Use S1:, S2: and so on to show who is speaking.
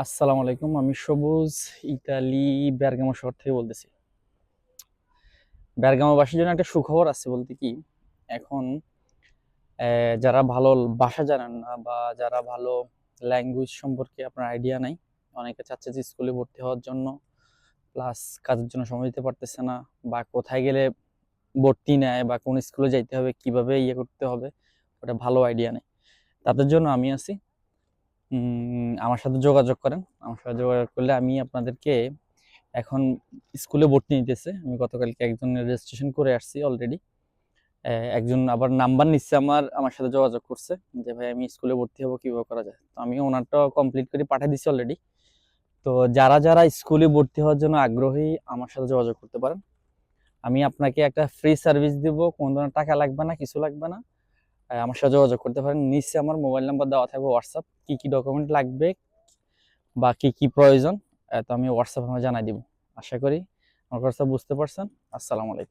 S1: আসসালামু আলাইকুম। আমি সবুজ ইতালি বেরগামো শহর থেকে বলতেছি। বেরগামোবাসীর জন্য একটা সুখবর আছে বলতে কি, এখন যারা ভালো ভাষা জানেন না বা যারা ভালো ল্যাঙ্গুয়েজ সম্পর্কে আপনার আইডিয়া নাই, অনেকে চাচ্ছে যে স্কুলে ভর্তি হওয়ার জন্য, প্লাস কাজের জন্য সময় দিতে পারতেছে না, বা কোথায় গেলে ভর্তি নেয় বা কোন স্কুলে যাইতে হবে, কিভাবে করতে হবে, ওটা ভালো আইডিয়া নেই। তাদের জন্য আমি আছি। আমার সাথে যোগাযোগ করেন। আমার সাথে যোগাযোগ করলে আমি আপনাদেরকে এখন স্কুলে ভর্তি নিতেছে। আমি গতকালকে একজনের রেজিস্ট্রেশন করে আসছি অলরেডি। একজন আবার নাম্বার নিচ্ছে, আমার সাথে যোগাযোগ করছে যে ভাই আমি স্কুলে ভর্তি হবো, কিভাবে করা যায়। তো আমি ওনারটা কমপ্লিট করে পাঠিয়ে দিচ্ছি অলরেডি। তো যারা যারা স্কুলে ভর্তি হওয়ার জন্য আগ্রহী আমার সাথে যোগাযোগ করতে পারেন। আমি আপনাকে একটা ফ্রি সার্ভিস দিব, কোনো ধরনের টাকা লাগবে না, কিছু লাগবে না। আমার সাথে যোগাযোগ করতে পারেন। নিচে আমার মোবাইল নাম্বার দেওয়া থাকবে, হোয়াটসঅ্যাপ কি কি ডকুমেন্ট লাগবে বা কি কি প্রয়োজন, তো আমি হোয়াটসঅ্যাপ জানাই দিব। আশা করি আমার কথা বুঝতে পারছেন। আসসালামু আলাইকুম।